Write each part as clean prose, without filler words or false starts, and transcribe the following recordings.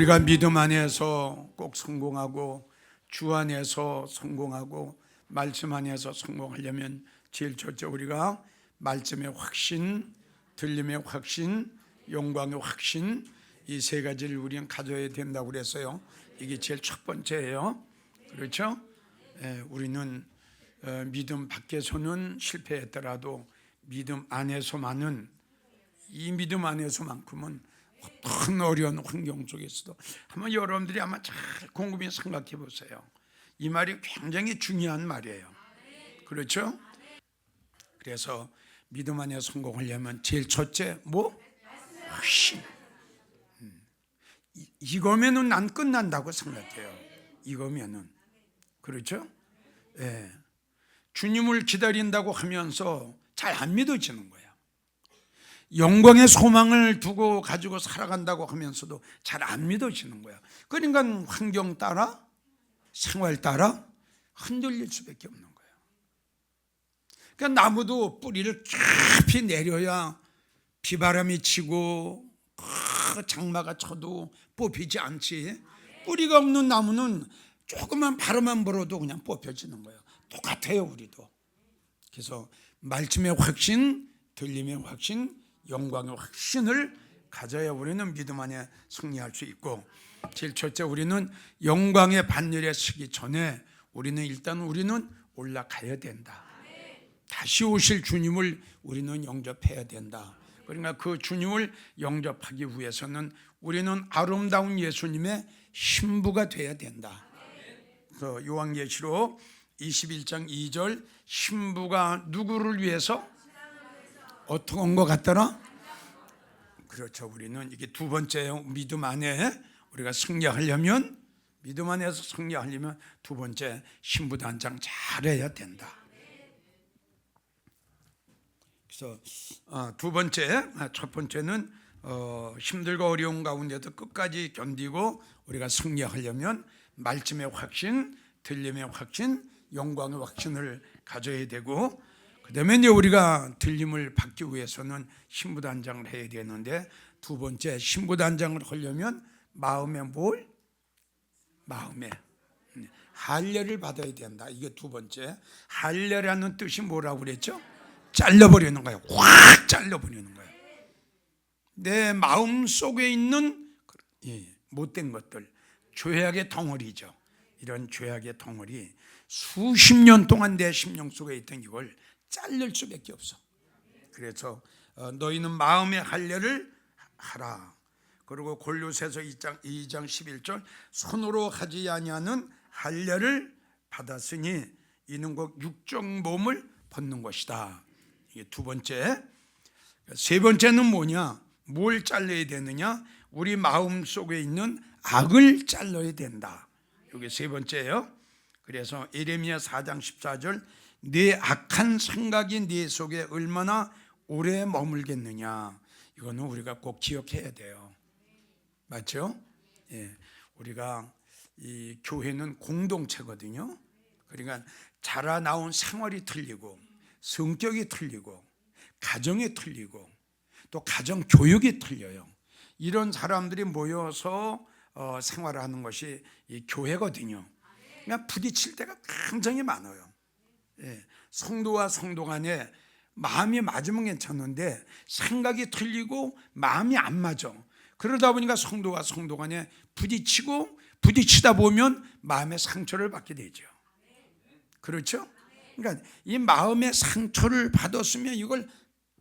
우리가 믿음 안에서 꼭 성공하고 주 안에서 성공하고 말씀 안에서 성공하려면 제일 첫째 우리가 말씀의 확신, 들림의 확신, 영광의 확신, 이 세 가지를 우리는 가져야 된다고 그랬어요. 이게 제일 첫 번째예요. 그렇죠? 우리는 믿음 밖에서는 실패했더라도 믿음 안에서만은, 이 믿음 안에서만큼은 어떤 어려운 환경 속에서도, 한번 여러분들이 아마 잘 곰곰이 생각해 보세요. 이 말이 굉장히 중요한 말이에요. 그렇죠? 그래서 믿음 안에 성공하려면 제일 첫째 확신. 이거면은 난 끝난다고 생각해요. 이거면은. 그렇죠? 주님을 기다린다고 하면서 잘 안 믿어지는 거예요. 영광의 소망을 두고 가지고 살아간다고 하면서도 잘 안 믿어지는 거야. 그러니까 환경 따라, 생활 따라 흔들릴 수밖에 없는 거예요. 그러니까 나무도 뿌리를 깊이 내려야 비바람이 치고 장마가 쳐도 뽑히지 않지. 뿌리가 없는 나무는 조금만 바람만 불어도 그냥 뽑혀지는 거예요. 똑같아요, 우리도. 그래서 말씀의 확신, 들림의 확신, 영광의 확신을 가져야 우리는 믿음 안에 승리할 수 있고, 제일 첫째 우리는 영광의 반열에 서기 전에 우리는 올라가야 된다. 다시 오실 주님을 우리는 영접해야 된다. 그러니까 그 주님을 영접하기 위해서는 우리는 아름다운 예수님의 신부가 돼야 된다. 그 요한계시록 21장 2절, 신부가 누구를 위해서 어떤 것 같더라? 그렇죠. 우리는 이게 두 번째예요. 믿음 안에 우리가 승리하려면, 믿음 안에서 승리하려면 두 번째 신부 단장 잘해야 된다. 그래서 두 번째, 첫 번째는 힘들고 어려운 가운데도 끝까지 견디고 우리가 승리하려면 말씀의 확신, 들림의 확신, 영광의 확신을 가져야 되고, 그다음에 이제 우리가 들림을 받기 위해서는 신부단장을 해야 되는데, 두 번째 신부단장을 하려면 마음에 할례를 받아야 된다. 이게 두 번째. 할례라는 뜻이 뭐라고 그랬죠? 잘라버리는 거예요. 확 잘라버리는 거예요. 내 마음 속에 있는 못된 것들, 죄악의 덩어리죠. 이런 죄악의 덩어리, 수십 년 동안 내 심령 속에 있던 이걸 자를 수밖에 없어. 그래서 너희는 마음의 할례를 하라. 그리고 골로새서 2장 11절, 손으로 하지 아니하는 할례를 받았으니 이는 곧 육적 몸을 벗는 것이다. 이게 두 번째. 세 번째는 뭐냐? 뭘 잘라야 되느냐? 우리 마음 속에 있는 악을 잘라야 된다. 이게 세 번째예요. 그래서 예레미야 4장 14절, 네 악한 생각이 네 속에 얼마나 오래 머물겠느냐. 이거는 우리가 꼭 기억해야 돼요. 맞죠? 우리가 이 교회는 공동체거든요. 그러니까 자라나온 생활이 틀리고, 성격이 틀리고, 가정이 틀리고, 또 가정 교육이 틀려요. 이런 사람들이 모여서 생활하는 것이 이 교회거든요. 그러니까 부딪힐 때가 굉장히 많아요. 성도와 성도 간에 마음이 맞으면 괜찮은데 생각이 틀리고 마음이 안 맞아. 그러다 보니까 성도와 성도 간에 부딪히다 보면 마음의 상처를 받게 되죠. 그렇죠? 그러니까 이 마음의 상처를 받았으면 이걸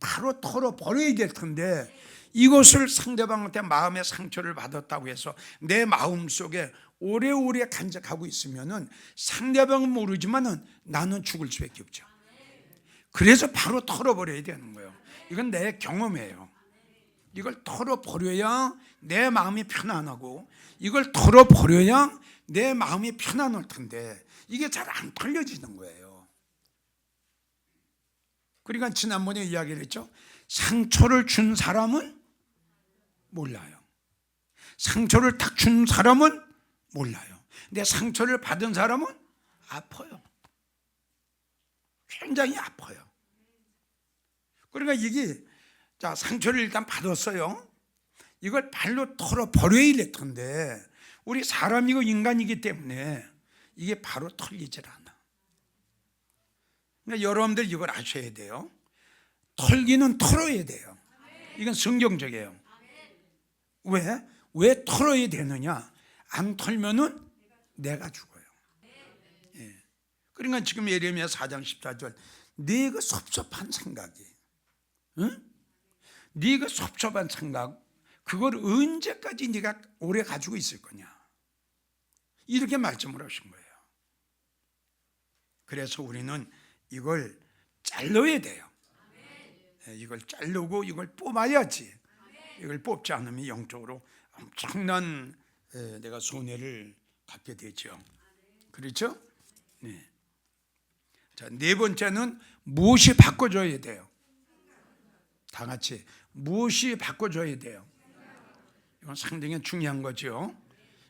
바로 털어버려야 될 텐데, 이것을 상대방한테 마음의 상처를 받았다고 해서 내 마음 속에 오래오래 간직하고 있으면은 상대방은 모르지만은 나는 죽을 수밖에 없죠. 그래서 바로 털어버려야 되는 거예요. 이건 내 경험이에요. 이걸 털어버려야 내 마음이 편안하고, 이걸 털어버려야 내 마음이 편안할 텐데 이게 잘 안 털려지는 거예요. 그러니까 지난번에 이야기를 했죠. 상처를 준 사람은 몰라요. 상처를 딱 준 사람은 몰라요. 근데 상처를 받은 사람은 아파요. 굉장히 아파요. 그러니까 이게, 자, 상처를 일단 받았어요. 이걸 발로 털어 버려야 될 텐데 우리 사람이고 인간이기 때문에 이게 바로 털리질 않아. 그러니까 여러분들 이걸 아셔야 돼요. 털기는 털어야 돼요. 이건 성경적이에요. 왜? 왜 털어야 되느냐? 안 털면은 내가 죽어요. 예. 그러니까 지금 예레미야 4장 14절 네 그 섭섭한 생각이, 응? 네 그 섭섭한 생각, 그걸 언제까지 네가 오래 가지고 있을 거냐, 이렇게 말씀을 하신 거예요. 그래서 우리는 이걸 잘라야 돼요. 이걸 자르고 이걸 뽑아야지. 이걸 뽑지 않으면 영적으로 엄청난 내가 손해를 받게 되죠. 그렇죠? 네. 자, 네 번째는 무엇이 바꿔줘야 돼요? 다 같이 무엇이 바꿔줘야 돼요? 이건 상당히 중요한 거죠.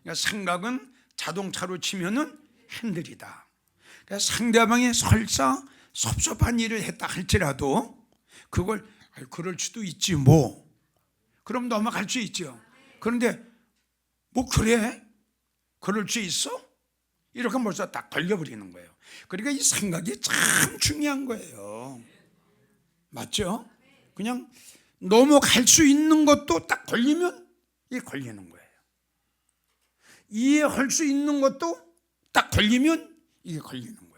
그러니까 생각은 자동차로 치면은 핸들이다. 그러니까 상대방이 설사 섭섭한 일을 했다 할지라도 그걸 그럴 수도 있지 뭐, 그럼 넘어갈 수 있죠. 그런데 뭐 그래? 그럴 수 있어? 이렇게 벌써 딱 걸려버리는 거예요. 그러니까 이 생각이 참 중요한 거예요. 맞죠? 그냥 넘어갈 수 있는 것도 딱 걸리면 이게 걸리는 거예요. 이해할 수 있는 것도 딱 걸리면 이게 걸리는 거예요.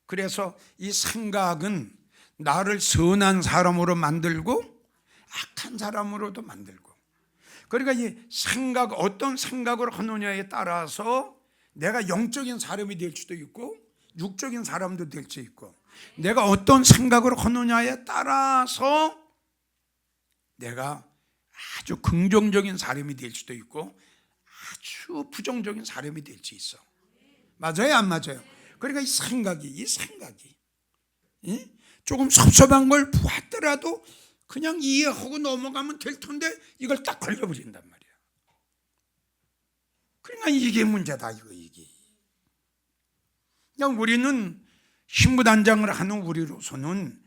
그래서 이 생각은 나를 선한 사람으로 만들고 악한 사람으로도 만들고, 그러니까 이 생각, 어떤 생각을 하느냐에 따라서 내가 영적인 사람이 될 수도 있고 육적인 사람도 될 수 있고, 내가 어떤 생각을 하느냐에 따라서 내가 아주 긍정적인 사람이 될 수도 있고 아주 부정적인 사람이 될 수 있어. 맞아요, 안 맞아요? 그러니까 이 생각이 조금 섭섭한 걸 보았더라도 그냥 이해하고 넘어가면 될 텐데 이걸 딱 걸려버린단 말이야. 그러니까 이게 문제다, 이게. 그냥 우리는 신부단장을 하는 우리로서는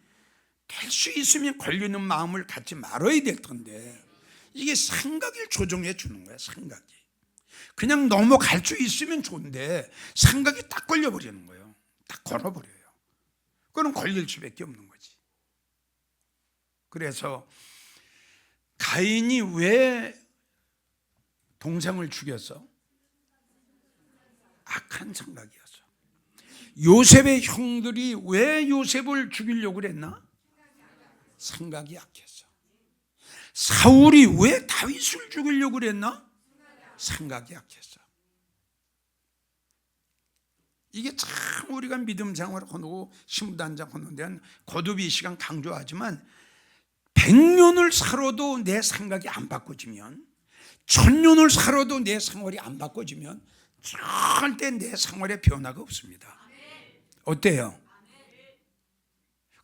될 수 있으면 걸리는 마음을 갖지 말아야 될 텐데 이게 생각을 조정해 주는 거야. 생각이 그냥 넘어갈 수 있으면 좋은데 생각이 딱 걸려버리는 거예요. 딱 걸어버려요. 그건 걸릴 수밖에 없는 거지. 그래서 가인이 왜 동생을 죽였어? 악한 생각이었어. 요셉의 형들이 왜 요셉을 죽이려고 그랬나? 생각이 약했어. 사울이 왜 다윗을 죽이려고 그랬나? 생각이 약했어. 이게 참 우리가 믿음 생활을 하고 신부단장 하는 데는 거듭 이 시간 강조하지만 100년을 살아도 내 생각이 안 바꿔지면, 1000년을 살아도 내 생활이 안 바꿔지면 절대 내 생활에 변화가 없습니다. 어때요?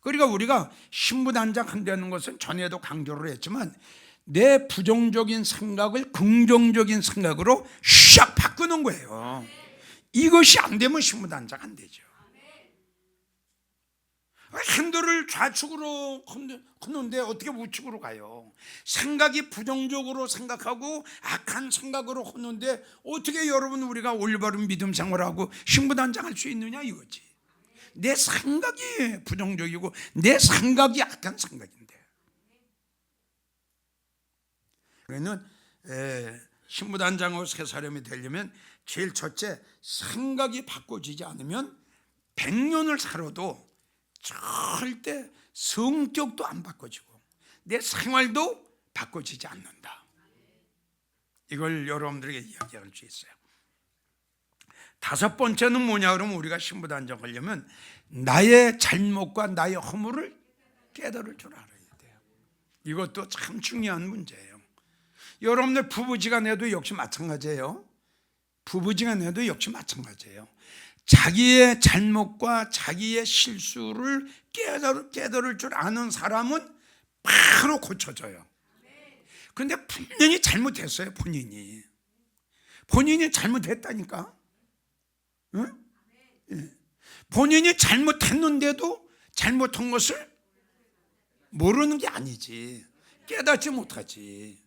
그러니까 우리가 신부단장 한다는 것은 전에도 강조를 했지만 내 부정적인 생각을 긍정적인 생각으로 샥 바꾸는 거예요. 이것이 안 되면 신부단장 안 되죠. 핸들을 좌측으로 걷는데 어떻게 우측으로 가요? 생각이 부정적으로 생각하고 악한 생각으로 걷는데 어떻게 여러분 우리가 올바른 믿음 생활하고 신부단장 할 수 있느냐 이거지. 내 생각이 부정적이고 내 생각이 악한 생각인데. 그러면 신부단장으로 새 사람이 되려면 제일 첫째, 생각이 바꿔지지 않으면 100년을 살아도 절대 성격도 안 바꿔지고 내 생활도 바꿔지지 않는다. 이걸 여러분들에게 이야기할 수 있어요. 다섯 번째는 뭐냐 그러면 우리가 신부단장 하려면 나의 잘못과 나의 허물을 깨달을 줄 알아야 돼요. 이것도 참 중요한 문제예요. 여러분들 부부지간에도 역시 마찬가지예요. 부부지간에도 역시 마찬가지예요. 자기의 잘못과 자기의 실수를 깨달을 줄 아는 사람은 바로 고쳐져요. 그런데 분명히 잘못했어요. 본인이 잘못했다니까. 응? 본인이 잘못했는데도 잘못한 것을 모르는 게 아니지. 깨닫지 못하지.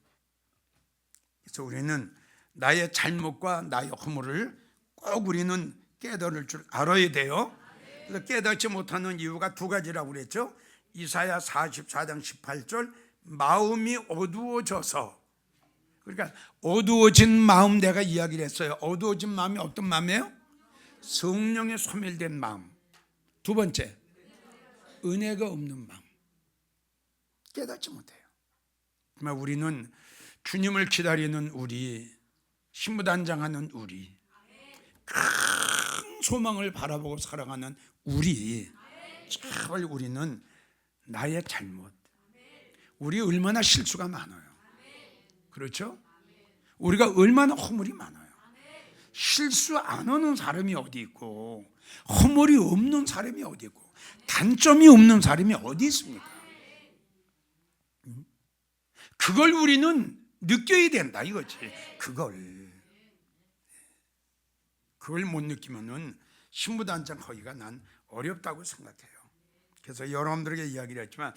그래서 우리는 나의 잘못과 나의 허물을 꼭 우리는 깨달을 줄 알아야 돼요. 그래서 깨닫지 못하는 이유가 두 가지라고 그랬죠. 이사야 44장 18절, 마음이 어두워져서. 그러니까 어두워진 마음, 내가 이야기를 했어요. 어두워진 마음이 어떤 마음이에요? 성령에 소멸된 마음. 두 번째, 은혜가 없는 마음. 깨닫지 못해요. 정말 우리는 주님을 기다리는 우리, 신부단장하는 우리, 큰 소망을 바라보고 살아가는 우리, 정말 우리는 나의 잘못, 우리 얼마나 실수가 많아요. 그렇죠? 우리가 얼마나 허물이 많아요. 실수 안 하는 사람이 어디 있고, 허물이 없는 사람이 어디 있고, 단점이 없는 사람이 어디 있습니까? 그걸 우리는 느껴야 된다 이거지. 그걸 못 느끼면은 신부단장 하기가 난 어렵다고 생각해요. 그래서 여러분들에게 이야기를 했지만,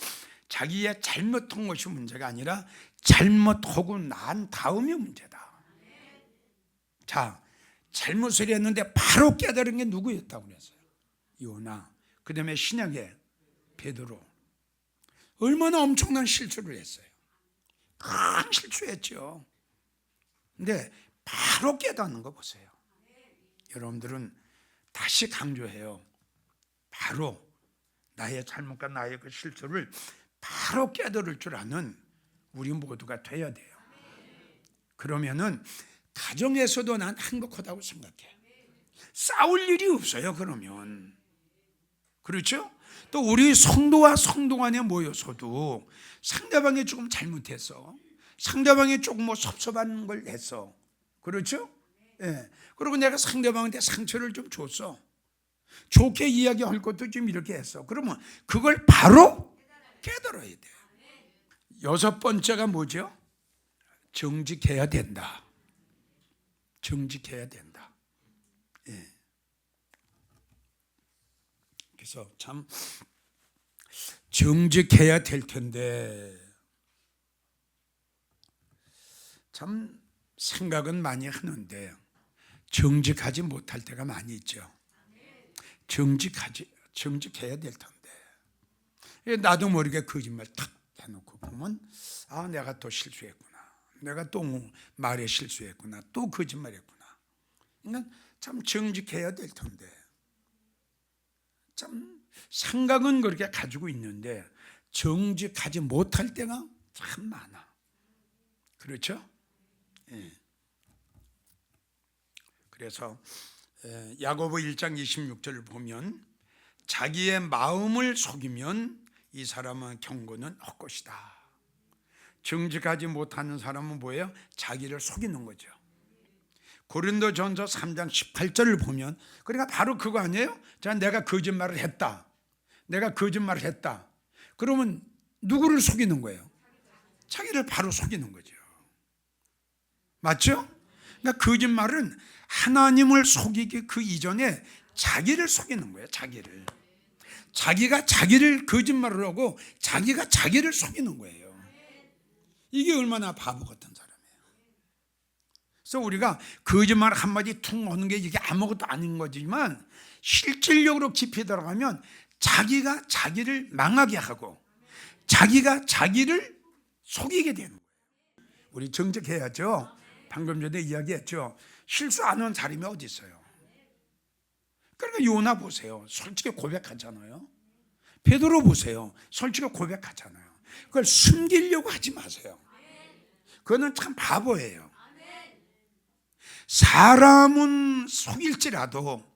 자기의 잘못한 것이 문제가 아니라 잘못하고 난 다음이 문제다. 자, 잘못을 했는데 바로 깨달은 게 누구였다고 그랬어요? 요나. 그 다음에 신약의 베드로. 얼마나 엄청난 실수를 했어요. 큰 실수했죠. 근데 바로 깨닫는 거 보세요. 여러분들은 다시 강조해요. 바로 나의 잘못과 나의 그 실수를 바로 깨달을 줄 아는 우리 모두가 돼야 돼요. 그러면은 가정에서도 난 행복하다고 생각해. 싸울 일이 없어요. 그러면 그렇죠? 또 우리 성도와 성도 간에 모여서도 상대방이 조금 잘못했어, 상대방이 조금 뭐 섭섭한 걸 했어, 그렇죠? 예. 그리고 내가 상대방한테 상처를 좀 줬어, 좋게 이야기할 것도 좀 이렇게 했어. 그러면 그걸 바로 깨달아야 돼. 여섯 번째가 뭐죠? 정직해야 된다. 정직해야 된다. 예. 그래서 참 정직해야 될 텐데, 참 생각은 많이 하는데 정직하지 못할 때가 많이 있죠. 정직해야 될 텐데 나도 모르게 거짓말 탁 해놓고 보면, 아, 내가 또 실수했구나, 내가 또 말에 실수했구나, 또 거짓말했구나. 그러니까 참 정직해야 될 텐데, 참 생각은 그렇게 가지고 있는데 정직하지 못할 때가 참 많아. 그렇죠? 예. 그래서 야고보 1장 26절을 보면, 자기의 마음을 속이면 이 사람은 경고는 헛것이다. 정직하지 못하는 사람은 뭐예요? 자기를 속이는 거죠. 고린도전서 3장 18절을 보면, 그러니까 바로 그거 아니에요? 자, 내가 거짓말을 했다, 내가 거짓말을 했다. 그러면 누구를 속이는 거예요? 자기를 바로 속이는 거죠. 맞죠? 그러니까 거짓말은 하나님을 속이기 그 이전에 자기를 속이는 거예요. 자기가 자기를 거짓말을 하고 자기가 자기를 속이는 거예요. 이게 얼마나 바보 같은 사람이에요. 그래서 우리가 거짓말 한마디 퉁 하는 게 이게 아무것도 아닌 거지만, 실질적으로 깊이 들어가면 자기가 자기를 망하게 하고 자기가 자기를 속이게 되는 거예요. 우리 정직해야죠. 방금 전에 이야기했죠. 실수 안 한 사람이 어디 있어요? 그러니까 요나 보세요. 솔직히 고백하잖아요. 베드로 보세요. 솔직히 고백하잖아요. 그걸 숨기려고 하지 마세요. 그거는 참 바보예요. 사람은 속일지라도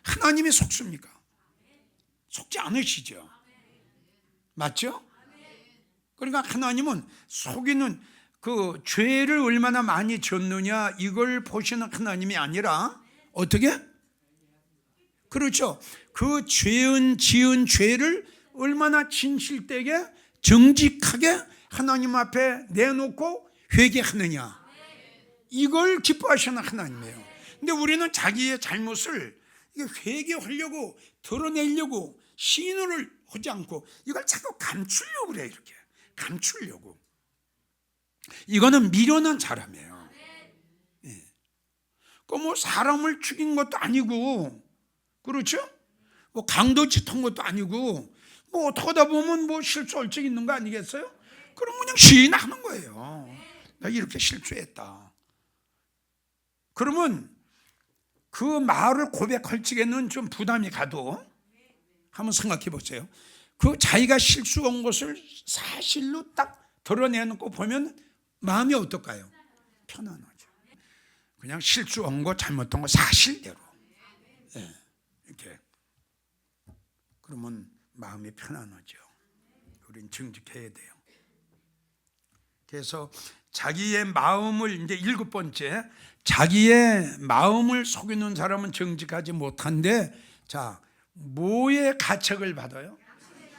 하나님이 속습니까? 속지 않으시죠. 맞죠? 그러니까 하나님은 속이는 그 죄를 얼마나 많이 졌느냐 이걸 보시는 하나님이 아니라 어떻게? 그렇죠. 그 지은 죄를 얼마나 진실되게 정직하게 하나님 앞에 내놓고 회개하느냐, 이걸 기뻐하시는 하나님이에요. 근데 우리는 자기의 잘못을 회개하려고 드러내려고 시인을 하지 않고 이걸 자꾸 감추려고 그래요. 이렇게 감추려고. 이거는 미련한 사람이에요. 예. 뭐 사람을 죽인 것도 아니고, 그렇죠? 뭐 강도짓한 것도 아니고, 뭐 어떡하다 보면 뭐 실수할 적 있는 거 아니겠어요? 그럼 그냥 시인하는 거예요. 나 이렇게 실수했다. 그러면 그 말을 고백할 적에는 좀 부담이 가도 한번 생각해 보세요. 그 자기가 실수한 것을 사실로 딱 드러내놓고 보면 마음이 어떨까요? 편안하죠. 그냥 실수한 거 잘못한 거 사실대로, 예, 이렇게 그러면 마음이 편안하죠. 우린 정직해야 돼요. 그래서 자기의 마음을, 이제 7번째, 자기의 마음을 속이는 사람은 정직하지 못한데, 자, 뭐의 가책을 받아요?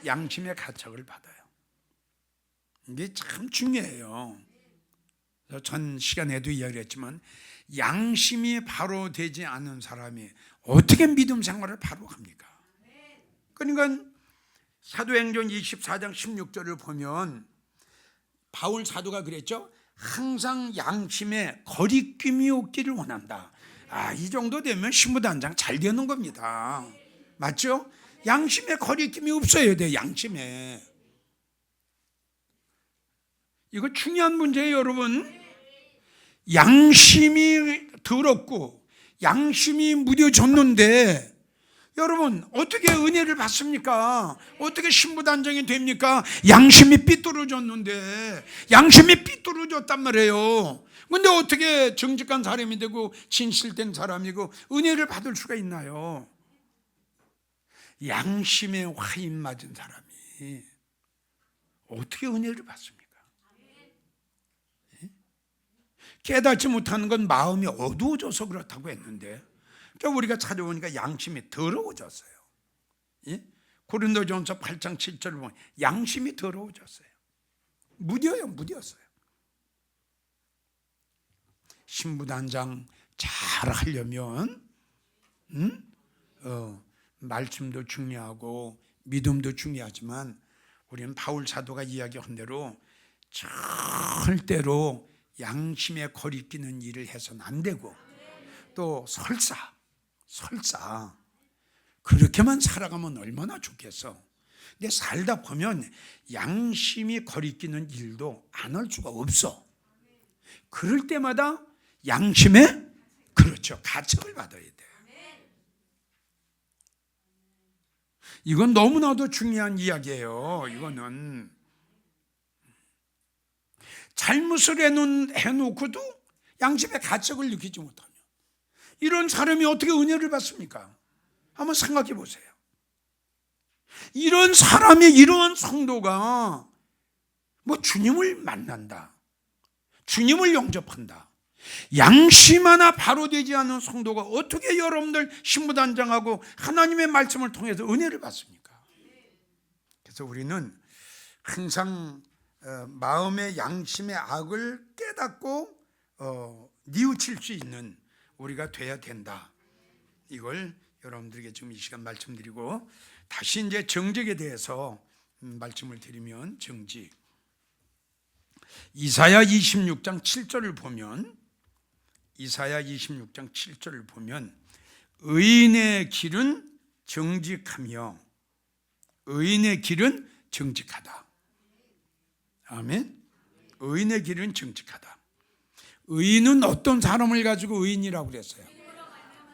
양심의 가책을 받아요. 이게 참 중요해요. 전 시간에도 이야기를 했지만, 양심이 바로 되지 않은 사람이 어떻게 믿음 생활을 바로 합니까? 그러니까 사도행전 24장 16절을 보면 바울 사도가 그랬죠. 항상 양심에 거리낌이 없기를 원한다. 이 정도 되면 신부단장 잘 되는 겁니다. 맞죠? 양심에 거리낌이 없어야 돼. 양심에. 이거 중요한 문제예요, 여러분. 양심이 더럽고 양심이 무뎌졌는데, 여러분 어떻게 은혜를 받습니까? 어떻게 신부단장이 됩니까? 양심이 삐뚤어졌는데, 양심이 삐뚤어졌단 말이에요. 근데 어떻게 정직한 사람이 되고 진실된 사람이고 은혜를 받을 수가 있나요? 양심에 화인 맞은 사람이 어떻게 은혜를 받습니까? 깨닫지 못하는 건 마음이 어두워져서 그렇다고 했는데, 우리가 찾아보니까 양심이 더러워졌어요. 예? 고린도전서 8장 7절을 보면 양심이 더러워졌어요. 무디었어요. 신부단장 잘 하려면 말씀도 중요하고 믿음도 중요하지만, 우리는 바울 사도가 이야기한 대로 절대로 양심에 거리끼는 일을 해서는 안 되고, 또 설사 그렇게만 살아가면 얼마나 좋겠어. 근데 살다 보면 양심이 거리끼는 일도 안 할 수가 없어. 그럴 때마다 양심에, 그렇죠, 가책을 받아야 돼. 이건 너무나도 중요한 이야기예요. 이거는 잘못을 해놓고도 양심의 가책을 느끼지 못하면 이런 사람이 어떻게 은혜를 받습니까? 한번 생각해 보세요. 이런 사람이, 이러한 성도가 뭐 주님을 만난다, 주님을 영접한다, 양심 하나 바로 되지 않은 성도가 어떻게 여러분들 신부단장하고 하나님의 말씀을 통해서 은혜를 받습니까? 그래서 우리는 항상 마음의 양심의 악을 깨닫고 뉘우칠 수 있는 우리가 돼야 된다. 이걸 여러분들에게 지금 이 시간 말씀드리고, 다시 이제 정직에 대해서 말씀을 드리면, 정직, 이사야 26장 7절을 보면, 이사야 26장 7절을 보면 의인의 길은 정직하며 의인의 길은 정직하다. 아멘. 의인의 길은 정직하다. 의인은 어떤 사람을 가지고 의인이라고 그랬어요?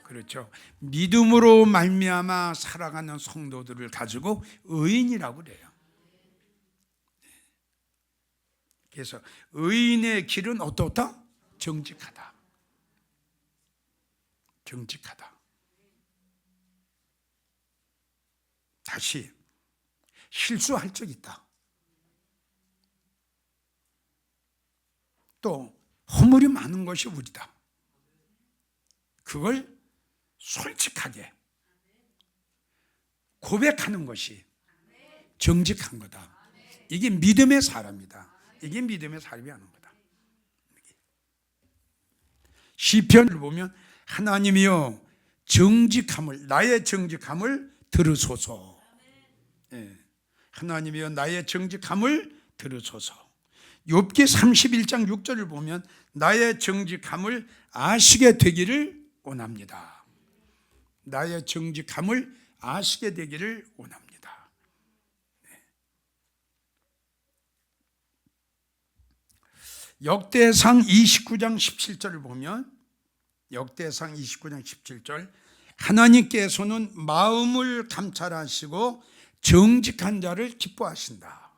그렇죠. 믿음으로 말미암아 살아가는 성도들을 가지고 의인이라고 그래요. 그래서 의인의 길은 어떻다? 정직하다. 정직하다. 다시, 실수할 적 있다. 또 허물이 많은 것이 우리다. 그걸 솔직하게 고백하는 것이 정직한 거다. 이게 믿음의 사람이다. 이게 믿음의 사람이 하는 거다. 시편을 보면 하나님이여 정직함을, 나의 정직함을 들으소서. 예. 하나님이여 나의 정직함을 들으소서. 욥기 31장 6절을 보면 나의 정직함을 아시게 되기를 원합니다. 나의 정직함을 아시게 되기를 원합니다. 역대상 29장 17절을 보면 역대상 29장 17절 하나님께서는 마음을 감찰하시고 정직한 자를 기뻐하신다.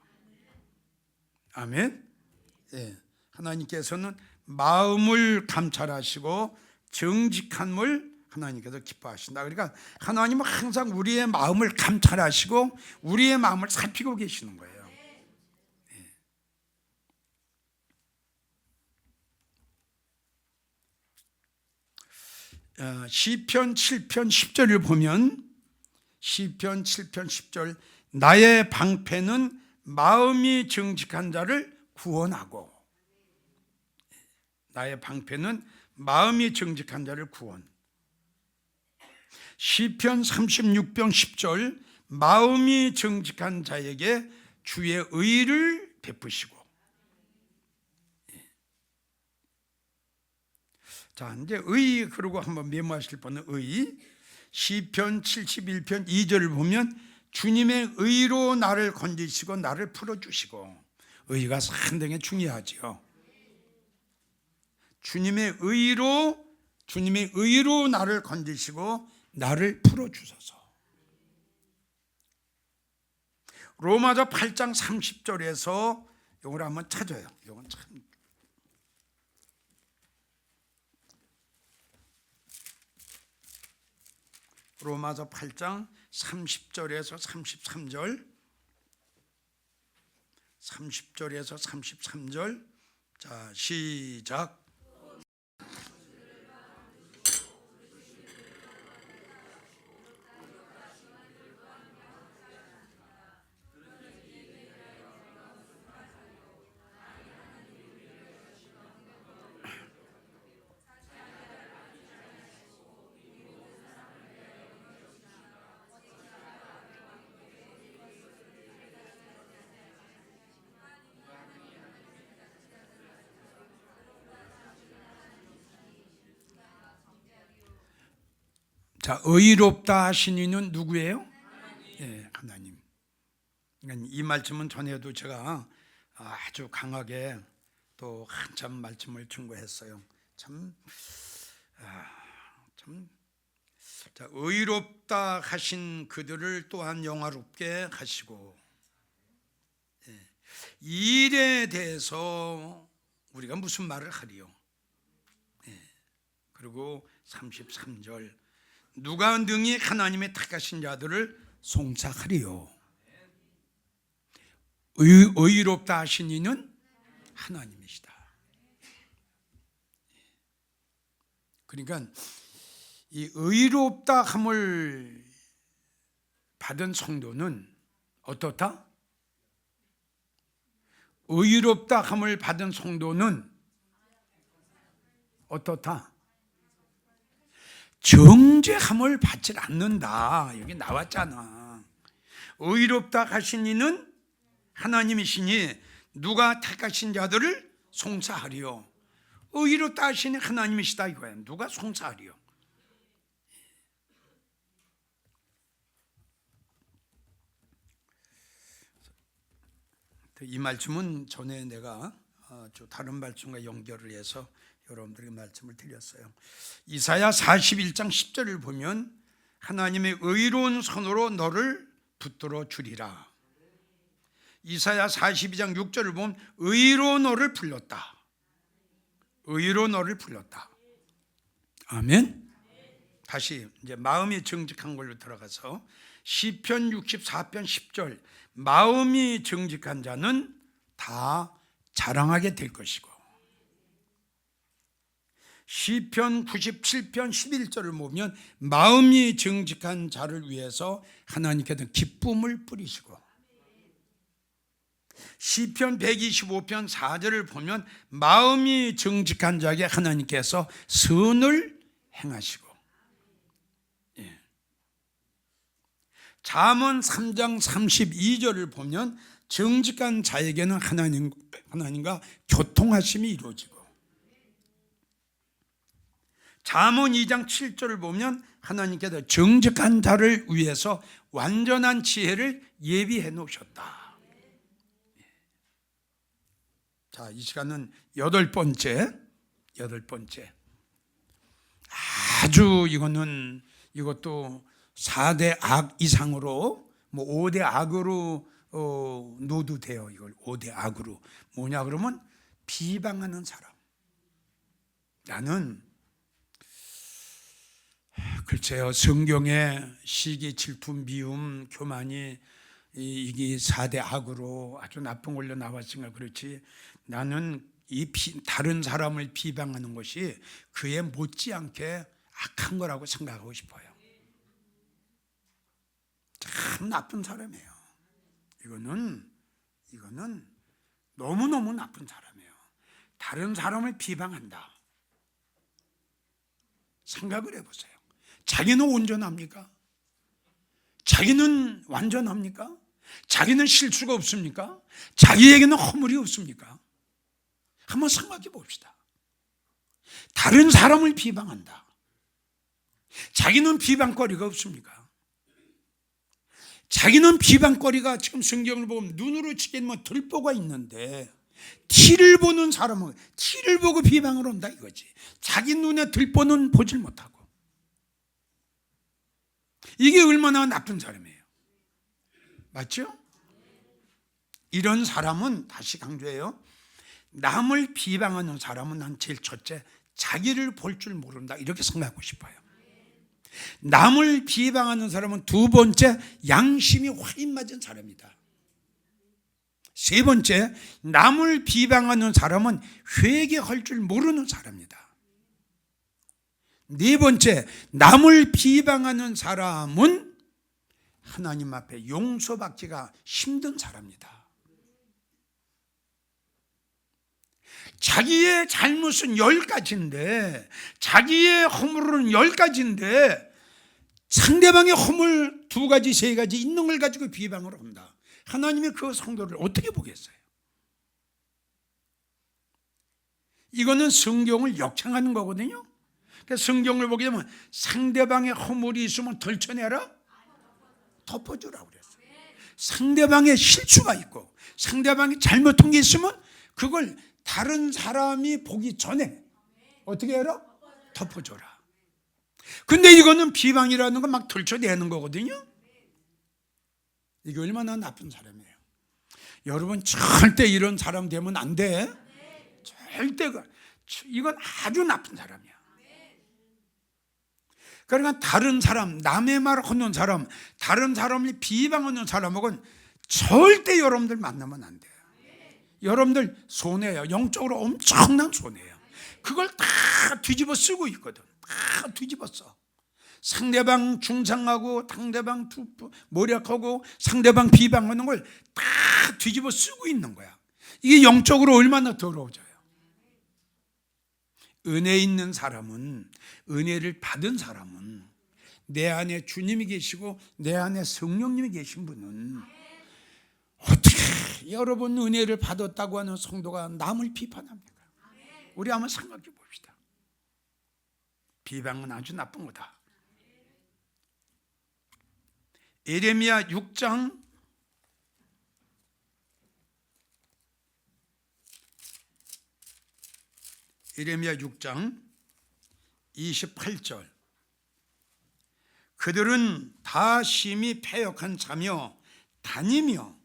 아멘. 예, 하나님께서는 마음을 감찰하시고 정직함을 하나님께서 기뻐하신다. 그러니까 하나님은 항상 우리의 마음을 감찰하시고 우리의 마음을 살피고 계시는 거예요. 시편 7편 10절을 보면 시편 7편 10절 나의 방패는 마음이 정직한 자를 구원하고 나의 방패는 마음이 정직한 자를 구원. 시편 36편 10절 마음이 정직한 자에게 주의 의를 베푸시고. 자, 이제 의 그러고 한번 메모하실 분은 의. 시편 71편 2절을 보면 주님의 의로 나를 건지시고 나를 풀어주시고. 의가 상당히 중요하죠. 주님의 의로 나를 건지시고 나를 풀어주소서. 로마서 8장 30절에서 이걸 한번 찾아요. 이건 참 로마서 8장 30절에서 33절 30절에서 33절 자 시작. 자, 의롭다 하신 이는 누구예요? 예, 하나님. 그러니까 이 말씀은 전에도 제가 아주 강하게 또 한참 말씀을 증거했어요. 참 자, 의롭다 하신 그들을 또한 영화롭게 하시고, 예, 이 일에 대해서 우리가 무슨 말을 하리요? 예, 그리고 33절 누가 능히 하나님의 택하신 자들을 송사하리요? 의롭다 하신 이는 하나님이시다. 그러니까 이 의롭다 함을 받은 성도는 어떻다? 의롭다 함을 받은 성도는 어떻다? 정죄함을 받지 않는다. 여기 나왔잖아. 의롭다 하신 이는 하나님이시니 누가 택하신 자들을 송사하리요? 의롭다 하시니 하나님이시다 이거야. 누가 송사하리요? 이 말씀은 전에 내가 다른 말씀과 연결을 해서 여러분들에게 말씀을 드렸어요. 이사야 41장 10절을 보면 하나님의 의로운 손으로 너를 붙들어 주리라. 이사야 42장 6절을 보면 의로 너를 불렀다. 의로 너를 불렀다. 아멘. 다시 이제 마음이 정직한 걸로 들어가서 시편 64편 10절 마음이 정직한 자는 다 자랑하게 될 것이고, 시편 97편 11절을 보면 마음이 정직한 자를 위해서 하나님께서 기쁨을 뿌리시고, 시편 125편 4절을 보면 마음이 정직한 자에게 하나님께서 선을 행하시고, 잠언 3장 32절을 보면 정직한 자에게는 하나님과 교통하심이 이루어지고, 잠언 2장 7절을 보면 하나님께서 정직한 자를 위해서 완전한 지혜를 예비해 놓으셨다. 자, 이 시간은 여덟 번째. 아주 이것도 4대 악 이상으로, 뭐 5대 악으로 놓도 돼요. 이걸 5대 악으로. 뭐냐 그러면 비방하는 사람. 나는 글쎄요, 성경에 시기, 질투, 미움, 교만이 이게 4대 악으로 아주 나쁜 걸로 나왔으니까 그렇지, 나는 다른 사람을 비방하는 것이 그에 못지않게 악한 거라고 생각하고 싶어요. 참 나쁜 사람이에요. 이거는 너무너무 나쁜 사람이에요. 다른 사람을 비방한다. 생각을 해보세요. 자기는 온전합니까? 자기는 완전합니까? 자기는 실수가 없습니까? 자기에게는 허물이 없습니까? 한번 생각해 봅시다. 다른 사람을 비방한다. 자기는 비방거리가 없습니까? 자기는 비방거리가, 지금 성경을 보면 눈으로 치기에는 들보가 있는데 티를 보는 사람은 티를 보고 비방을 한다 이거지. 자기 눈에 들보는 보질 못하고. 이게 얼마나 나쁜 사람이에요. 맞죠? 이런 사람은, 다시 강조해요, 남을 비방하는 사람은 난 제일 첫째, 자기를 볼 줄 모른다 이렇게 생각하고 싶어요. 남을 비방하는 사람은 두 번째, 양심이 화인 맞은 사람이다. 세 번째, 남을 비방하는 사람은 회개할 줄 모르는 사람이다. 네 번째, 남을 비방하는 사람은 하나님 앞에 용서받기가 힘든 사람이다. 자기의 잘못은 10가지인데, 자기의 허물은 10가지인데 상대방의 허물 2가지, 3가지 있는 걸 가지고 비방을 한다. 하나님이 그 성도를 어떻게 보겠어요? 이거는 성경을 역행하는 거거든요. 그래서 성경을 보게 되면 상대방의 허물이 있으면 덜쳐내라, 덮어주라고 그랬어요. 상대방의 실수가 있고 상대방이 잘못한 게 있으면 그걸 다른 사람이 보기 전에 어떻게 해라? 덮어줘라. 근데 이거는 비방이라는 건 막 덜쳐내는 거거든요. 이게 얼마나 나쁜 사람이에요. 여러분 절대 이런 사람 되면 안 돼. 절대. 이건 아주 나쁜 사람이야. 그러니까 다른 사람, 남의 말 하는 사람, 다른 사람을 비방하는 사람하고는 절대 여러분들 만나면 안 돼요. 여러분들 손해요. 영적으로 엄청난 손해예요. 그걸 다 뒤집어 쓰고 있거든. 다 뒤집어 써. 상대방 중상하고 상대방 모략하고 상대방 비방하는 걸 다 뒤집어 쓰고 있는 거야. 이게 영적으로 얼마나 더러워져요. 은혜 있는 사람은, 은혜를 받은 사람은, 내 안에 주님이 계시고 내 안에 성령님이 계신 분은 어떻게 여러분 은혜를 받았다고 하는 성도가 남을 비판합니까? 우리 한번 생각해 봅시다. 비방은 아주 나쁜 거다. 예레미야 6장 28절. 그들은 다 심히 패역한 자며 다니며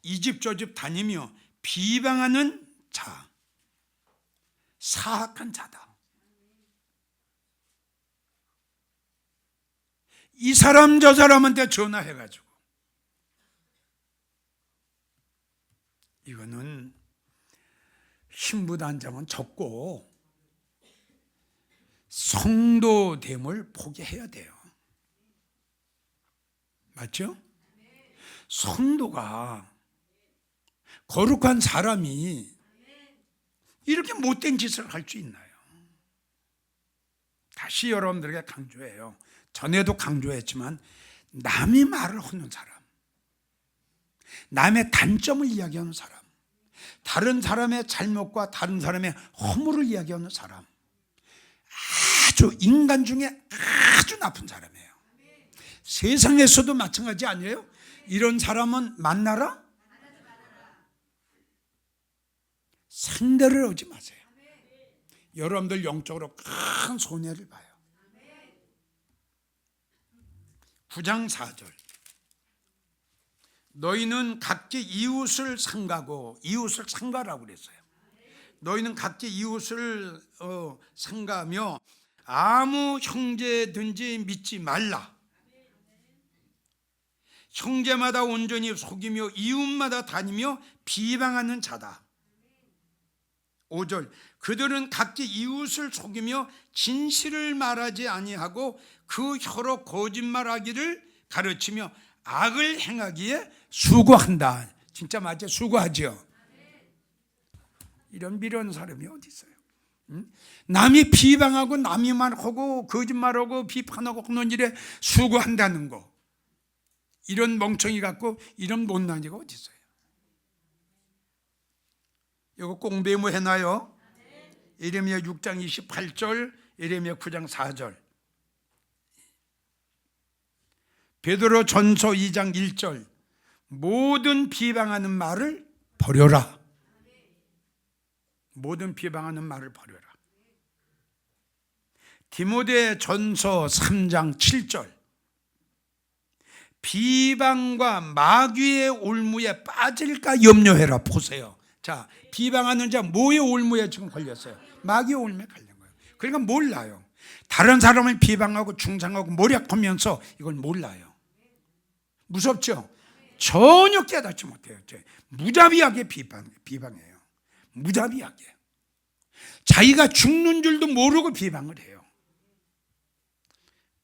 이 집 저 집 다니며 비방하는 자, 사악한 자다. 이 사람 저 사람한테 전화해가지고 이거는 신부단장은 적고 성도됨을 포기해야 돼요. 맞죠? 성도가, 거룩한 사람이 이렇게 못된 짓을 할 수 있나요? 다시 여러분들에게 강조해요. 전에도 강조했지만 남의 말을 하는 사람, 남의 단점을 이야기하는 사람, 다른 사람의 잘못과 다른 사람의 허물을 이야기하는 사람, 아주 인간 중에 아주 나쁜 사람이에요. 세상에서도 마찬가지 아니에요? 이런 사람은 만나라? 상대를 하지 마세요. 여러분들 영적으로 큰 손해를 봐요. 9장 4절. 너희는 각기 이웃을 상가고, 이웃을 상가라고 그랬어요. 너희는 각기 이웃을 상가하며 아무 형제든지 믿지 말라. 형제마다 온전히 속이며 이웃마다 다니며 비방하는 자다. 5절. 그들은 각기 이웃을 속이며 진실을 말하지 아니하고 그 혀로 거짓말하기를 가르치며 악을 행하기에 수고한다. 진짜 맞죠? 수고하죠. 이런 미련한 사람이 어디 있어요? 남이 비방하고 남이 말하고 거짓말하고 비판하고 하는 일에 수고한다는 거, 이런 멍청이 같고 이런 못난이가 어디 있어요? 이거 꼭 메모해놔요. 예레미야 6장 28절, 예레미야 9장 4절, 베드로 전서 2장 1절. 모든 비방하는 말을 버려라. 모든 비방하는 말을 버려라. 디모데 전서 3장 7절. 비방과 마귀의 올무에 빠질까 염려해라. 보세요. 자, 비방하는 자 뭐의 올무에 지금 걸렸어요? 마귀의 올무에 걸린 거예요. 그러니까 몰라요. 다른 사람을 비방하고 중상하고 모략하면서 이걸 몰라요. 무섭죠? 전혀 깨닫지 못해요. 무자비하게 비방해요. 무자비하게. 자기가 죽는 줄도 모르고 비방을 해요.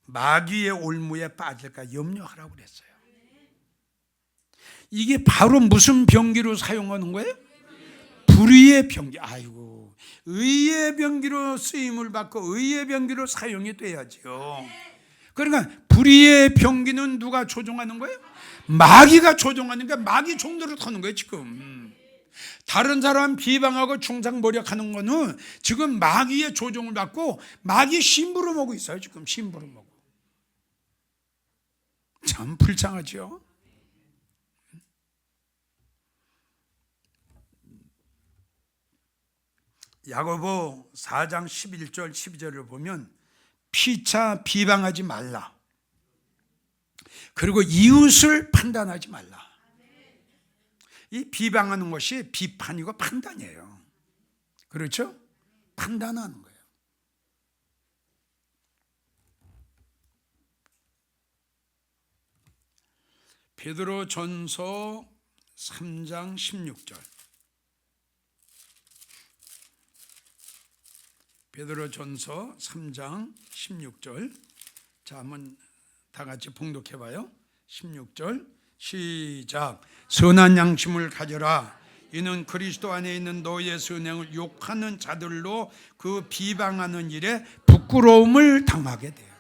마귀의 올무에 빠질까 염려하라고 그랬어요. 이게 바로 무슨 병기로 사용하는 거예요? 불의의 병기. 아이고, 의의 병기로 쓰임을 받고 의의 병기로 사용이 돼야죠. 그러니까 불의의 병기는 누가 조종하는 거예요? 마귀가 조종하니까 마귀 종들을 타는 거예요. 지금 다른 사람 비방하고 중상모략하는 거는 지금 마귀의 조종을 받고 마귀 심부름 먹고 있어요. 지금 심부름 먹고. 참 불쌍하죠. 야고보 4장 11절 12절을 보면 피차 비방하지 말라. 그리고 이웃을 판단하지 말라. 이 비방하는 것이 비판이고 판단이에요. 그렇죠? 판단하는 거예요. 베드로 전서 3장 16절. 베드로 전서 3장 16절. 자, 한번 다 같이 봉독해 봐요. 16절 시작. 선한 양심을 가져라. 이는 그리스도 안에 있는 너의 선행을 욕하는 자들로 그 비방하는 일에 부끄러움을 당하게 돼요.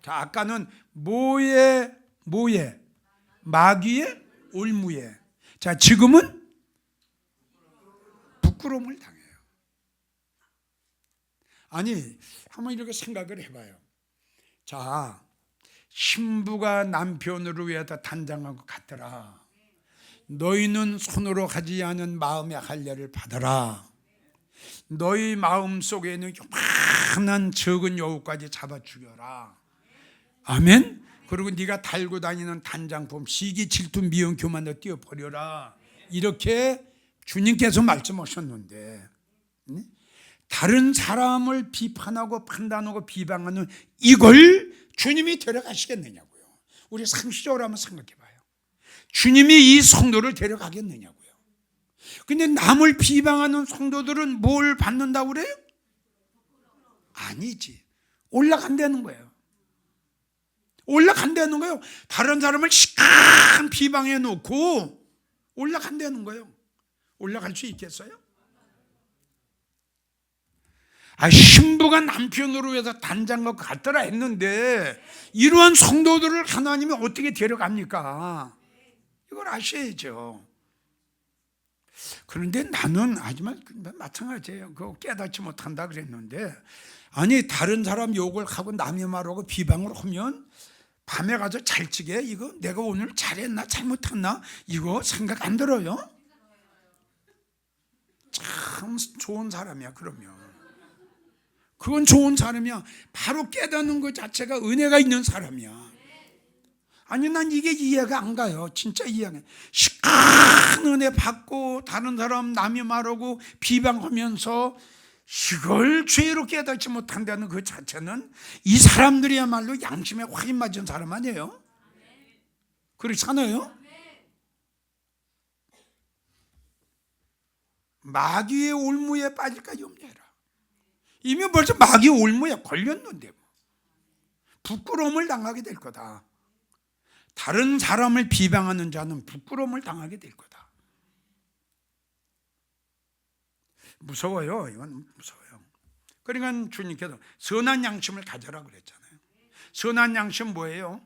자, 아까는 뭐에 마귀의 올무에. 자, 지금은 부끄러움을 당해요. 아니, 한번 이렇게 생각을 해봐요. 자, 신부가 남편으로 위하여 단장하고 갔더라. 너희는 손으로 하지 않은 마음의 할례를 받아라. 너희 마음 속에 있는 요만한 적은 여우까지 잡아 죽여라. 아멘. 그리고 네가 달고 다니는 단장품, 시기, 질투, 미움, 교만도 띄워버려라. 이렇게 주님께서 말씀하셨는데, 다른 사람을 비판하고 판단하고 비방하는 이걸 주님이 데려가시겠느냐고요. 우리 상식적으로 한번 생각해 봐요. 주님이 이 성도를 데려가겠느냐고요. 근데 남을 비방하는 성도들은 뭘 받는다고 그래요? 아니지. 올라간다는 거예요. 올라간다는 거예요. 다른 사람을 시간 비방해 놓고 올라간다는 거예요. 올라갈 수 있겠어요? 신부가 남편으로 해서 단장과 같더라 했는데 이러한 성도들을 하나님이 어떻게 데려갑니까? 이걸 아셔야죠. 그런데 나는 하지만 마찬가지예요. 그거 깨닫지 못한다 그랬는데, 아니 다른 사람 욕을 하고 남의 말하고 비방을 하면 밤에 가서 잘 지게 이거 내가 오늘 잘했나 잘못했나 이거 생각 안 들어요? 참 좋은 사람이야. 그러면 그건 좋은 사람이야. 바로 깨닫는 것 자체가 은혜가 있는 사람이야. 아니 난 이게 이해가 안 가요. 진짜 이해가 안 가요. 큰 은혜 받고 다른 사람 남이 말하고 비방하면서 이걸 죄로 깨닫지 못한다는 그 자체는 이 사람들이야말로 양심에 확인 맞은 사람 아니에요? 그렇잖아요? 마귀의 올무에 빠질까 염려해라. 이미 벌써 마귀의 올무에 걸렸는데 부끄러움을 당하게 될 거다. 다른 사람을 비방하는 자는 부끄러움을 당하게 될 거다. 무서워요. 이건 무서워요. 그러니까 주님께서 선한 양심을 가져라 그랬잖아요. 선한 양심 뭐예요?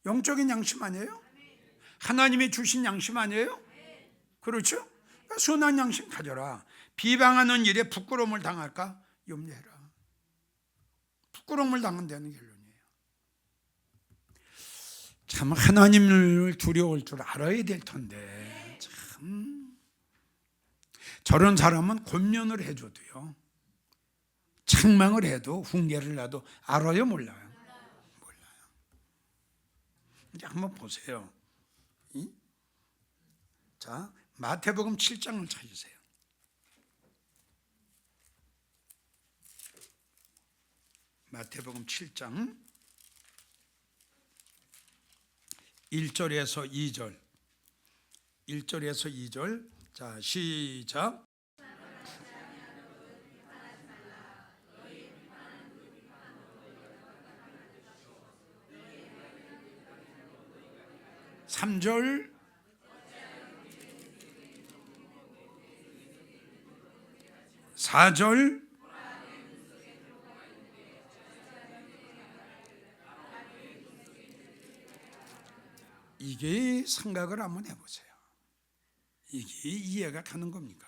영적인 양심 아니에요? 하나님이 주신 양심 아니에요? 그렇죠? 그러니까 선한 양심 가져라. 비방하는 일에 부끄러움을 당할까? 염려해라. 부끄러움을 당한다는 결론이에요. 참 하나님을 두려울 줄 알아야 될 텐데 참 저런 사람은 권면을 해줘도요, 책망을 해도 훈계를 놔도 알아요 몰라요? 몰라요. 이제 한번 보세요. 자, 마태복음 7장을 찾으세요. 마태복음 7장 1절에서 2절. 1절에서 2절. 자, 시작. (3절) (4절) 이게 생각을 한번 해보세요. 이게 이해가 가는 겁니까?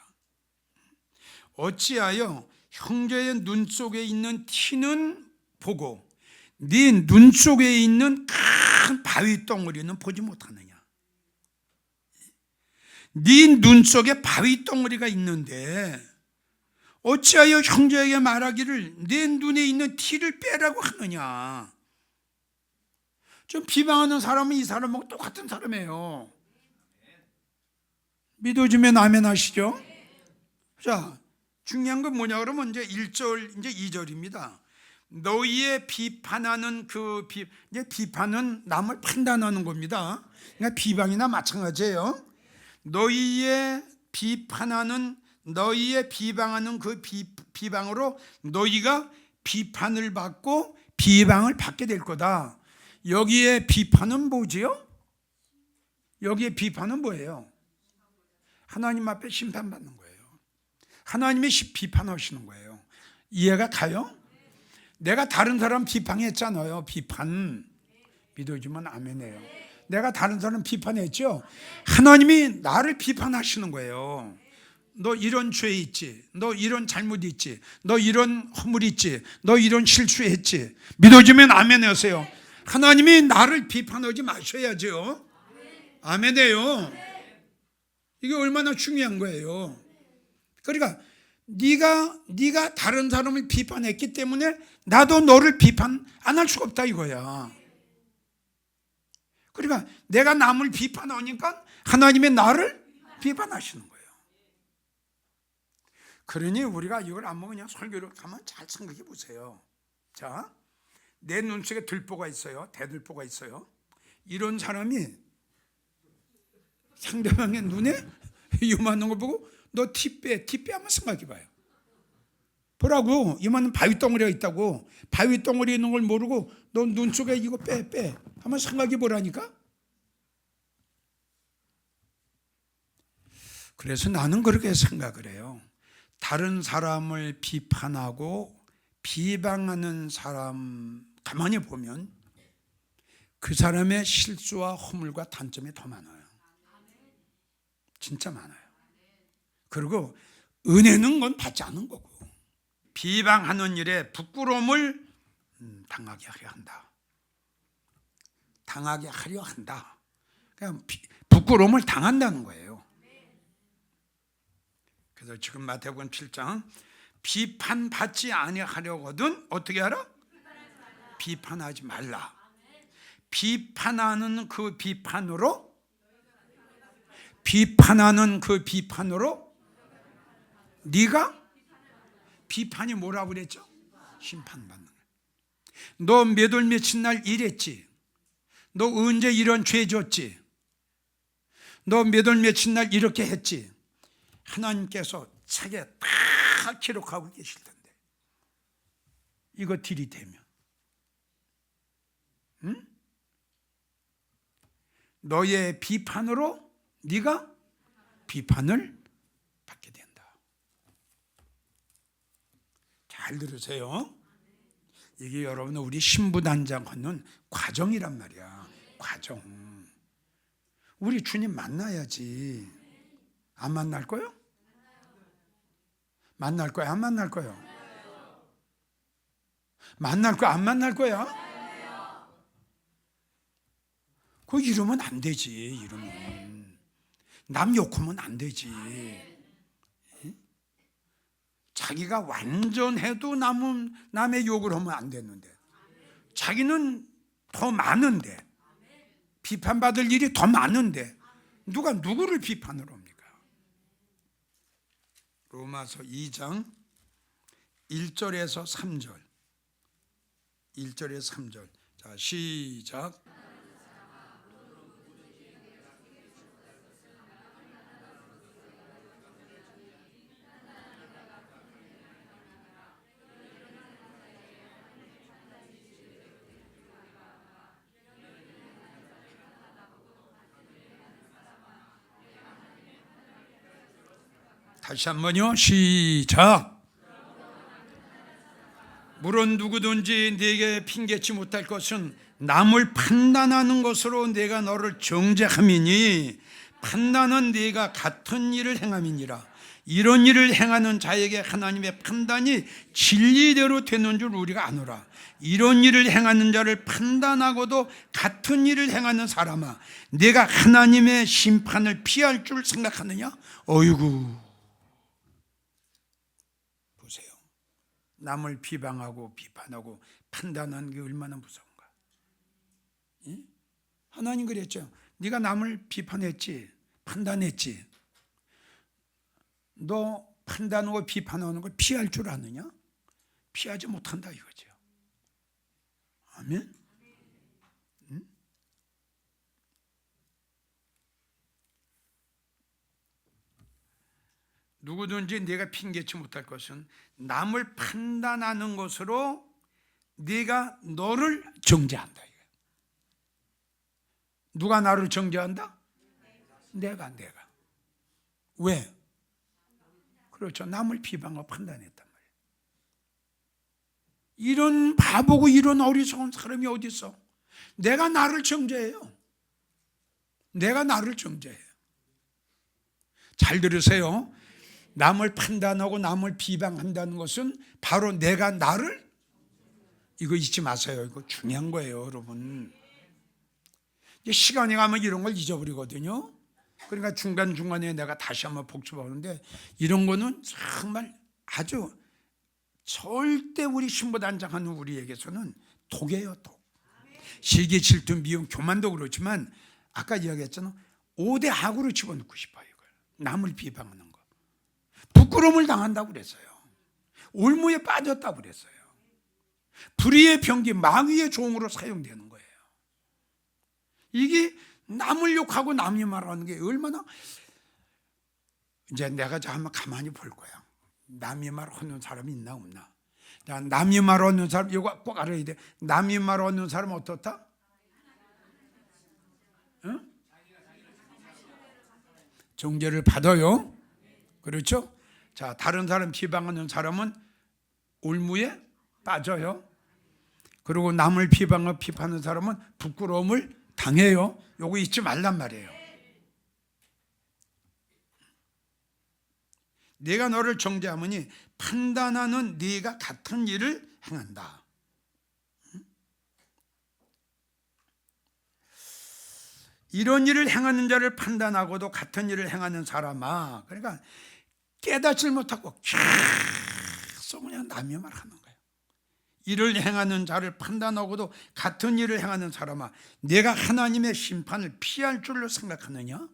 어찌하여 형제의 눈 속에 있는 티는 보고 네 눈 속에 있는 큰 바위 덩어리는 보지 못하느냐? 네 눈 속에 바위 덩어리가 있는데 어찌하여 형제에게 말하기를 내 눈에 있는 티를 빼라고 하느냐? 좀 비방하는 사람은 이 사람하고 똑같은 사람이에요. 믿어주면 아멘 하시죠? 자, 중요한 건 뭐냐 그러면 이제 1절, 이제 2절입니다. 너희의 비판하는 이제 비판은 남을 판단하는 겁니다. 그러니까 비방이나 마찬가지예요. 너희의 비방하는 그 비방으로 너희가 비판을 받고 비방을 받게 될 거다. 여기에 비판은 뭐지요? 여기에 비판은 뭐예요? 하나님 앞에 심판받는 거예요. 하나님이 비판하시는 거예요. 이해가 가요? 내가 다른 사람 비판했잖아요. 비판. 믿어주면 아멘해요. 내가 다른 사람 비판했죠? 하나님이 나를 비판하시는 거예요. 너 이런 죄 있지, 너 이런 잘못 있지, 너 이런 허물 있지, 너 이런 실수했지. 믿어주면 아멘 하세요. 하나님이 나를 비판하지 마셔야죠. 아멘해요. 이게 얼마나 중요한 거예요. 그러니까 네가 다른 사람을 비판했기 때문에 나도 너를 비판 안 할 수가 없다 이거야. 그러니까 내가 남을 비판하니까 하나님이 나를 비판하시는 거예요. 그러니 우리가 이걸 한번 그냥 설교를 가면 잘 생각해 보세요. 자, 내 눈 속에 들보가 있어요. 대들보가 있어요. 이런 사람이 상대방의 눈에 요만한 걸 보고 너 티 빼 한번 생각해 봐요. 보라고. 이만한 바위 덩어리가 있다고. 바위 덩어리 있는 걸 모르고 너 눈 속에 이거 빼 한번 생각해 보라니까. 그래서 나는 그렇게 생각을 해요. 다른 사람을 비판하고 비방하는 사람 가만히 보면 그 사람의 실수와 허물과 단점이 더 많아요. 진짜 많아요. 그리고 은혜는 건 받지 않은 거고, 비방하는 일에 부끄러움을 당하게 하려 한다. 당하게 하려 한다. 그냥 부끄러움을 당한다는 거예요. 그래서 지금 마태복음 7장 비판받지 아니하려거든 어떻게 하라? 비판하지 말라. 비판하는 그 비판으로 네가 비판이 뭐라고 그랬죠? 심판받는 거야. 너 몇 월 며칠 날 이랬지? 너 언제 이런 죄 졌지? 너 몇 월 며칠 날 이렇게 했지? 하나님께서 책에 다 기록하고 계실 텐데 이거 들이대면 너의 비판으로 네가 비판을 받게 된다. 잘 들으세요. 이게 여러분 우리 신부단장 하는 과정이란 말이야. 과정. 우리 주님 만나야지. 안 만날 거요? 만날 거야? 안 만날 거요? 만날 거야? 안 만날 거야? 그거 이러면 안 되지. 이러면 남 욕하면 안 되지. 자기가 완전해도 남의 욕을 하면 안 되는데, 자기는 더 많은데, 비판받을 일이 더 많은데 누가 누구를 비판을 합니까? 로마서 2장 1절에서 3절. 1절에서 3절. 자, 시작. 다시 한번요. 시작. 물론 누구든지 네게 핑계치 못할 것은 남을 판단하는 것으로 내가 너를 정죄함이니 판단은 네가 같은 일을 행함이니라. 이런 일을 행하는 자에게 하나님의 판단이 진리대로 되는 줄 우리가 아노라. 이런 일을 행하는 자를 판단하고도 같은 일을 행하는 사람아, 네가 하나님의 심판을 피할 줄 생각하느냐? 어이구. 남을 비방하고 비판하고 판단하는 게 얼마나 무서운가. 하나님 그랬죠. 네가 남을 비판했지, 판단했지. 너 판단하고 비판하는 걸 피할 줄 아느냐? 피하지 못한다 이거죠. 아멘. 누구든지 네가 핑계치 못할 것은 남을 판단하는 것으로 네가 너를 정죄한다. 누가 나를 정죄한다? 내가. 왜? 그렇죠. 남을 비방하고 판단했단 말이에요. 이런 바보고 이런 어리석은 사람이 어디 있어? 내가 나를 정죄해요. 내가 나를 정죄해요. 잘 들으세요. 남을 판단하고 남을 비방한다는 것은 바로 내가 나를, 이거 잊지 마세요. 이거 중요한 거예요, 여러분. 이제 시간이 가면 이런 걸 잊어버리거든요. 그러니까 중간중간에 내가 다시 한번 복습하는데, 이런 거는 정말 아주 절대 우리 신부단장하는 우리에게서는 독이에요, 독. 시기, 질투, 미움, 교만도 그렇지만 아까 이야기했잖아. 5대 악으로 집어넣고 싶어요. 이걸. 남을 비방하는 거. 부끄러움을 당한다고 그랬어요. 올무에 빠졌다고 그랬어요. 불의의 병기, 마귀의 종으로 사용되는 거예요. 이게 남을 욕하고 남이 말하는 게 얼마나, 이제 내가 한번 가만히 볼 거야. 남이 말하는 사람이 있나 없나. 남이 말하는 사람, 이거 꼭 알아야 돼. 남이 말하는 사람은 어떻다? 응? 정죄를 받아요. 그렇죠? 자, 다른 사람 비방하는 사람은 올무에 빠져요. 그리고 남을 비판하는 사람은 부끄러움을 당해요. 요거 잊지 말란 말이에요. 내가 너를 정죄하노니 판단하는 네가 같은 일을 행한다. 이런 일을 행하는 자를 판단하고도 같은 일을 행하는 사람아, 그러니까 깨닫질 못하고 계속 그냥 남의 말 하는 거예요. 일을 행하는 자를 판단하고도 같은 일을 행하는 사람아, 내가 하나님의 심판을 피할 줄로 생각하느냐?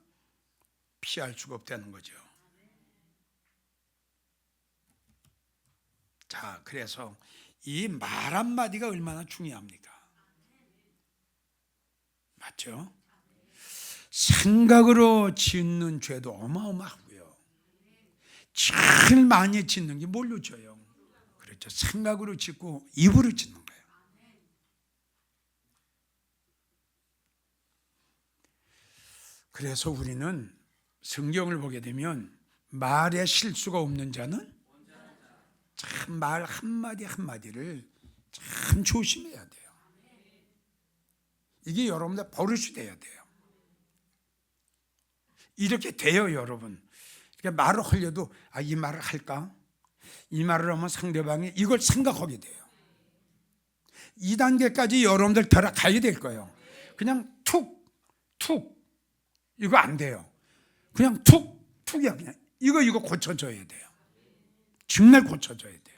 피할 수가 없다는 거죠. 자, 그래서 이 말 한마디가 얼마나 중요합니까? 맞죠? 생각으로 짓는 죄도 어마어마하고요. 제일 많이 짓는 게 뭘로 져요? 그렇죠. 생각으로 짓고 입으로 짓는 거예요. 그래서 우리는 성경을 보게 되면 말에 실수가 없는 자는 참 말 한마디 한마디를 참 조심해야 돼요. 이게 여러분들 버릇이 돼야 돼요. 이렇게 돼요, 여러분. 그러니까 말을 하려도 이 말을 할까? 이 말을 하면 상대방이 이걸 생각하게 돼요. 2단계까지 여러분들 들어가야 될 거예요. 그냥 툭 이거 안 돼요. 그냥 툭이야. 그냥 이거 고쳐줘야 돼요. 정말 고쳐줘야 돼요.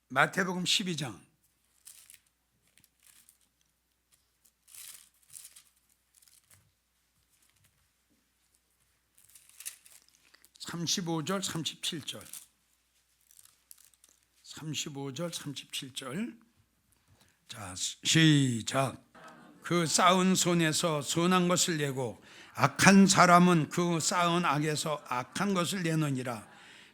마태복음 12장 35절 37절 35절 37절 자, 시작. 그 쌓은 손에서 선한 것을 내고 악한 사람은 그 쌓은 악에서 악한 것을 내느니라.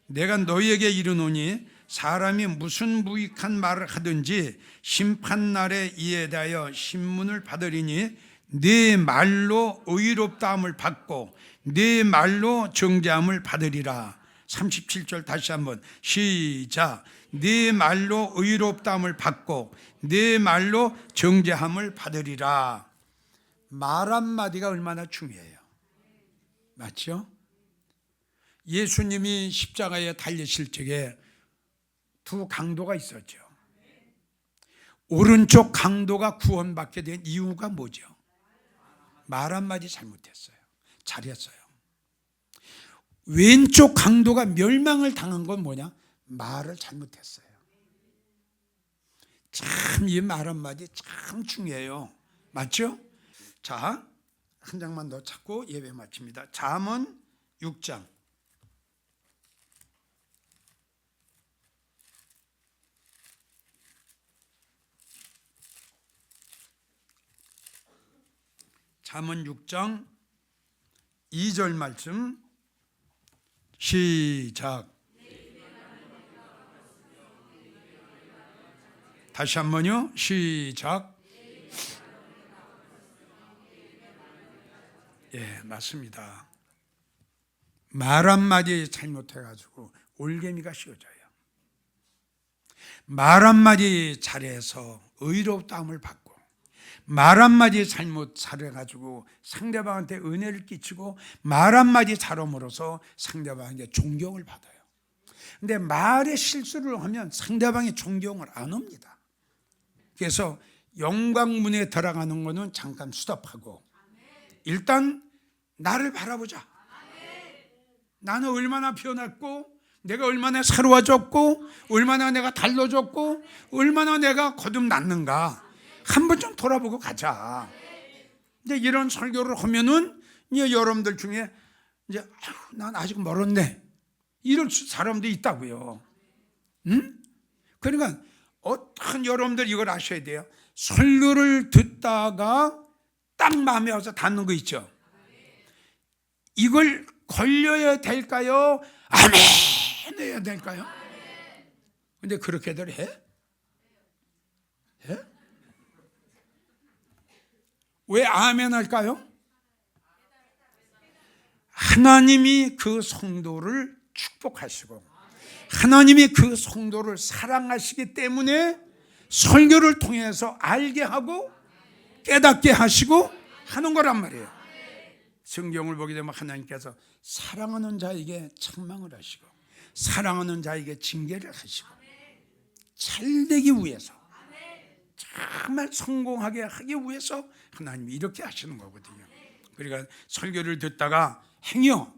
내가 너희에게 이르노니 사람이 무슨 무익한 말을 하든지 심판날에 이에 대하여 신문을 받으리니 네 말로 의롭다함을 받고 네 말로 정죄함을 받으리라. 37절 다시 한번 시작. 네 말로 의롭다함을 받고 네 말로 정죄함을 받으리라. 말 한마디가 얼마나 중요해요. 맞죠? 예수님이 십자가에 달리실 적에 두 강도가 있었죠. 오른쪽 강도가 구원받게 된 이유가 뭐죠? 말 한마디 잘못했어요. 잘했어요. 왼쪽 강도가 멸망을 당한 건 뭐냐? 말을 잘못했어요. 참 이 말 한마디 참 중요해요. 맞죠? 자, 한 장만 더 찾고 예배 마칩니다. 잠언 6장 잠언 6장 2절 말씀 시작. 다시 한번요. 시작. 예, 맞습니다. 말 한마디 잘못해가지고 올개미가 씌워져요. 말 한마디 잘해서 의롭다함을 받고 말 한마디 잘못 잘해가지고 상대방한테 은혜를 끼치고 말 한마디 잘함으로써 상대방에게 존경을 받아요. 근데 말에 실수를 하면 상대방이 존경을 안 합니다. 그래서 영광문에 들어가는 거는 잠깐 스톱하고 일단 나를 바라보자. 나는 얼마나 변했고 내가 얼마나 새로워졌고 얼마나 내가 달라졌고 얼마나 내가 거듭났는가 한번 좀 돌아보고 가자. 이제 이런 설교를 하면은 이제 여러분들 중에 이제 난 아직 멀었네 이런 사람도 있다고요. 그러니까 어떤 여러분들 이걸 아셔야 돼요. 설교를 듣다가 딱 마음에 와서 닿는 거 있죠. 이걸 걸려야 될까요? 아멘 해야 될까요? 근데 그렇게들 해? 해? 왜 아멘 할까요? 하나님이 그 성도를 축복하시고 하나님이 그 성도를 사랑하시기 때문에 설교를 통해서 알게 하고 깨닫게 하시고 하는 거란 말이에요. 성경을 보게 되면 하나님께서 사랑하는 자에게 책망을 하시고 사랑하는 자에게 징계를 하시고 잘되기 위해서, 정말 성공하게 하기 위해서 하나님이 이렇게 하시는 거거든요. 그러니까 설교를 듣다가 행여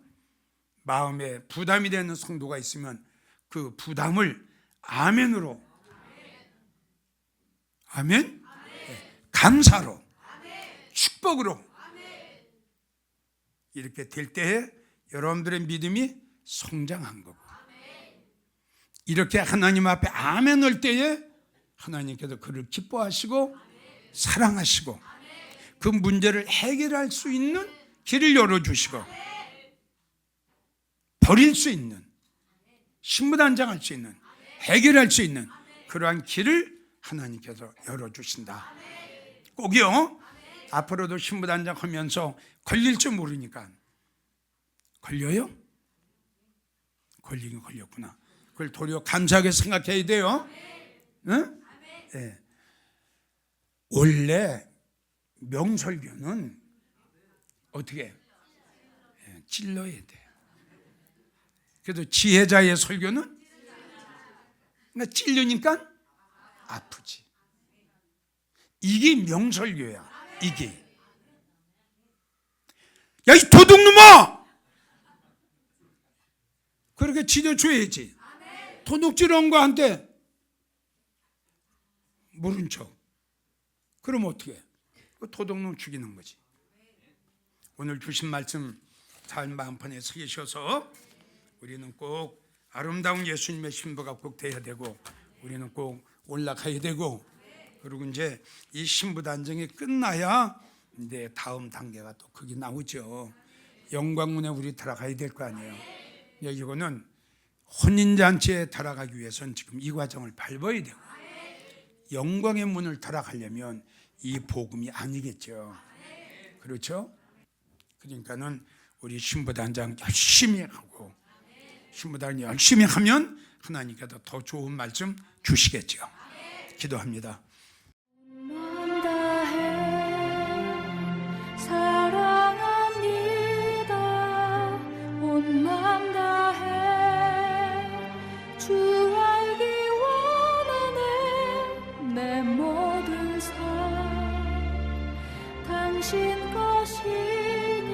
마음에 부담이 되는 성도가 있으면 그 부담을 아멘으로, 아멘? 감사로, 축복으로 이렇게 될 때에 여러분들의 믿음이 성장한 거고, 이렇게 하나님 앞에 아멘 할 때에 하나님께서 그를 기뻐하시고 사랑하시고 그 문제를 해결할 수 있는 길을 열어주시고 버릴 수 있는, 신부단장할 수 있는, 해결할 수 있는 그러한 길을 하나님께서 열어주신다. 꼭이요, 앞으로도 신부단장 하면서 걸릴 줄 모르니까 걸려요? 걸리긴 걸렸구나. 그걸 도리어 감사하게 생각해야 돼요. 응? 네. 원래 명설교는 어떻게 찔러야 돼. 그래도 지혜자의 설교는 그러니까 찔르니까 아프지. 이게 명설교야. 이게 야, 이 도둑놈아! 그렇게 지져줘야지. 도둑질한 거한테 모른 척. 그럼 어떻게 해? 도둑놈 죽이는 거지. 오늘 주신 말씀 잘 마음판에 새기셔서 우리는 꼭 아름다운 예수님의 신부가 꼭 돼야 되고, 우리는 꼭 올라가야 되고, 그리고 이제 이 신부 단정이 끝나야 이제 다음 단계가 또 그게 나오죠. 영광문에 우리 들어가야 될 거 아니에요. 이거는 혼인잔치에 들어가기 위해서는 지금 이 과정을 밟아야 되고, 영광의 문을 들어가려면 이 복음이 아니겠죠. 그렇죠? 그러니까는 우리 신부단장 열심히 하고, 신부단장 열심히 하면 하나님께서 더 좋은 말씀 주시겠죠. 기도합니다. 당신 것이니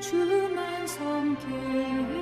주만 섬기